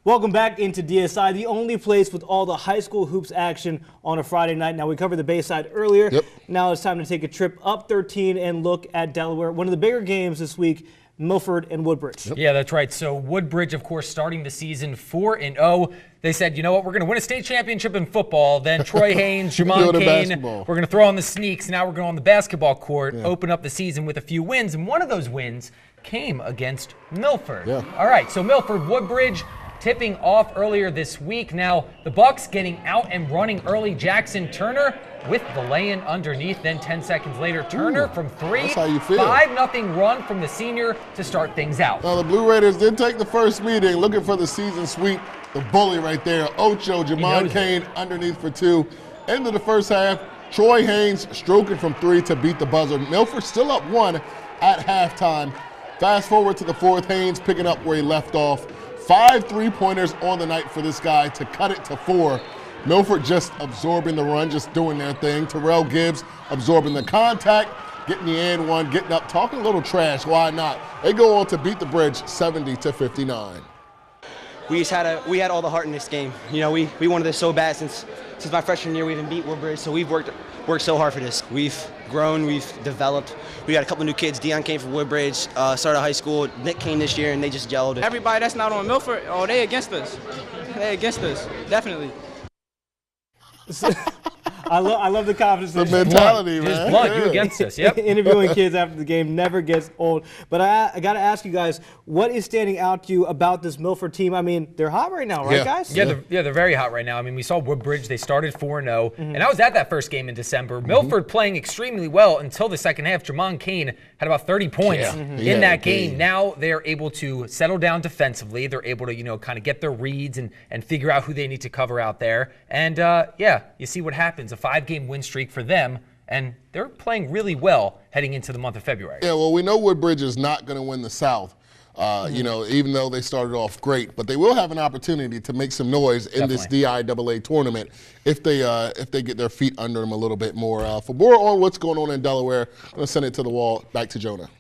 Welcome back into DSI, the only place with all the high school hoops action on a Friday night. Now, we covered the Bayside earlier. Yep. Now it's time to take a trip up 13 and look at Delaware. One of the bigger games this week, Milford and Woodbridge. Yep. Yeah, that's right. So Woodbridge, of course, starting the season 4-0. They said, you know what, we're going to win a state championship in football. Then Troy Haynes, Jamon Kane, we're going to throw on the sneaks. Now we're going on the basketball court, open up the season with a few wins. And one of those wins came against Milford. Yeah. All right, so Milford, Woodbridge, tipping off earlier this week. Now, the Bucks getting out and running early. Jackson Turner with the lay-in underneath. Then 10 seconds later, Turner from three. That's how you feel. 5-0 run from the senior to start things out. Now, the Blue Raiders did take the first meeting, looking for the season sweep. The bully right there, Ocho, Jamon Kane underneath for two. End of the first half, Troy Haynes stroking from three to beat the buzzer. Milford still up one at halftime. Fast forward to the fourth, Haynes picking up where he left off. 5 3-pointers on the night for this guy to cut it to 4. Milford just absorbing the run, just doing their thing. Terrell Gibbs absorbing the contact, getting the and one, getting up, talking a little trash. Why not? They go on to beat the Bridge 70-59. We had all the heart in this game. You know, we wanted this so bad since my freshman year. We haven't beat Woodbridge, so we've worked so hard for this. We've grown, we've developed. We got a couple new kids. Dion came from Woodbridge, started high school. Nick came this year, and they just gelled. Everybody that's not on Milford, they against us. They against us, definitely. I love the confidence. The mentality, man. Just blunt, you against us, yep. Interviewing kids after the game never gets old. But I got to ask you guys, what is standing out to you about this Milford team? I mean, they're hot right now, right, guys? Yeah, they're very hot right now. I mean, we saw Woodbridge. They started 4-0, and I was at that first game in December. Milford playing extremely well until the second half. Jamon Kane had about 30 points in that game. Now they're able to settle down defensively. They're able to, kind of get their reads and figure out who they need to cover out there. And, you see what happens. A 5-game win streak for them, and they're playing really well heading into the month of February. Yeah, well, we know Woodbridge is not going to win the South, even though they started off great. But they will have an opportunity to make some noise in this DIAA tournament if they get their feet under them a little bit more. For more on what's going on in Delaware, I'm going to send it to the wall. Back to Jonah.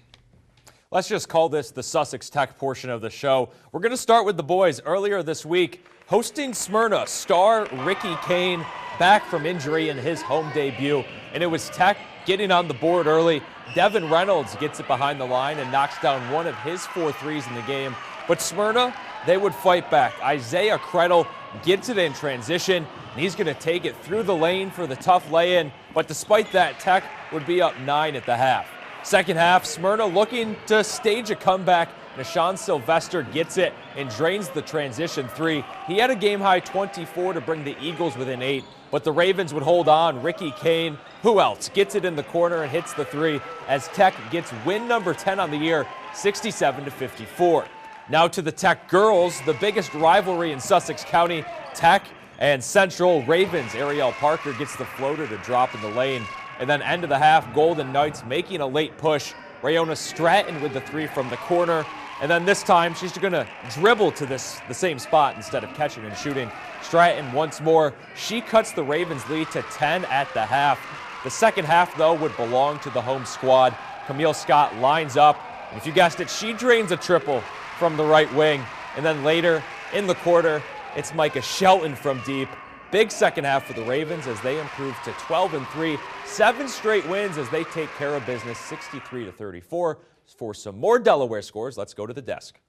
Let's just call this the Sussex Tech portion of the show. We're going to start with the boys. Earlier this week, hosting Smyrna, star Ricky Kane back from injury in his home debut, and it was Tech getting on the board early. Devin Reynolds gets it behind the line and knocks down one of his 4 threes in the game. But Smyrna, they would fight back. Isaiah Krettel gets it in transition, and he's going to take it through the lane for the tough lay-in. But despite that, Tech would be up 9 at the half. Second half, Smyrna looking to stage a comeback. Nishan Sylvester gets it and drains the transition 3. He had a game-high 24 to bring the Eagles within 8, but the Ravens would hold on. Ricky Kane, who else, gets it in the corner and hits the 3 as Tech gets win number 10 on the year, 67-54. Now to the Tech girls, the biggest rivalry in Sussex County, Tech and Central Ravens. Ariel Parker gets the floater to drop in the lane. And then end of the half, Golden Knights making a late push. Rayona Stratton with the 3 from the corner. And then this time, she's going to dribble to the same spot instead of catching and shooting. Stratton once more. She cuts the Ravens' lead to 10 at the half. The second half, though, would belong to the home squad. Camille Scott lines up. And if you guessed it, she drains a triple from the right wing. And then later in the quarter, it's Micah Shelton from deep. Big second half for the Ravens as they improve to 12-3. 7 straight wins as they take care of business, 63-34. For some more Delaware scores, let's go to the desk.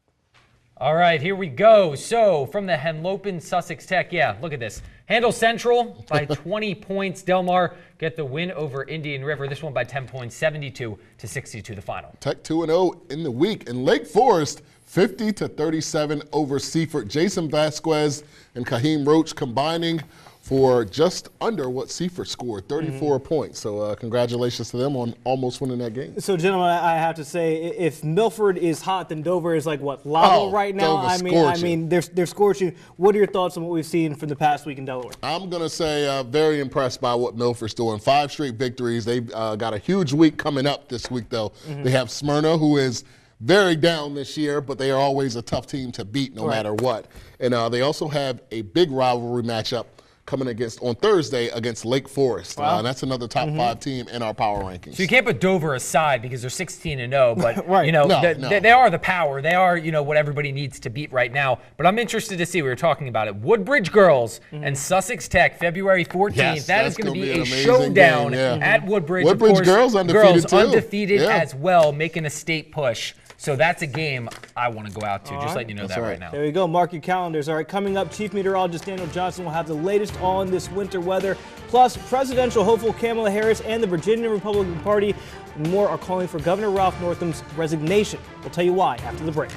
All right, here we go. So from the Henlopen Sussex Tech, look at this. Handle Central by 20 points. Delmar get the win over Indian River. This one by 10 points, 72-62 the final. Tech 2-0 in the week. And Lake Forest 50-37 over Seaford. Jason Vasquez and Kaheem Roach combining for just under what Seaford scored, 34 points. So congratulations to them on almost winning that game. So, gentlemen, I have to say, if Milford is hot, then Dover is like what, lava right now? I mean, they're scorching. What are your thoughts on what we've seen from the past week in Delaware? I'm going to say very impressed by what Milford's doing. 5 straight victories. They've got a huge week coming up this week, though. They have Smyrna, who is very down this year, but they are always a tough team to beat no matter what. And they also have a big rivalry matchup coming on Thursday against Lake Forest. Wow. And that's another top 5 team in our power rankings. So you can't put Dover aside because they're 16-0, but Right. you know No. they are the power. They are what everybody needs to beat right now. But I'm interested to see. We were talking about it. Woodbridge girls and Sussex Tech, February 14th. Yes, that that's is going to be an a amazing showdown game, yeah. at Woodbridge. Woodbridge of course, girls undefeated too. undefeated Yeah. as well, making a state push. So that's a game I want to go out to. Just letting you know That's that right. right now. There you go. Mark your calendars. All right, coming up, Chief Meteorologist Daniel Johnson will have the latest on this winter weather. Plus, presidential hopeful Kamala Harris and the Virginia Republican Party and more are calling for Governor Ralph Northam's resignation. We'll tell you why after the break.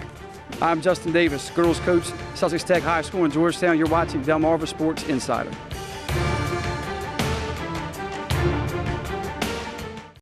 I'm Justin Davis, girls coach, Sussex Tech High School in Georgetown. You're watching Delmarva Sports Insider.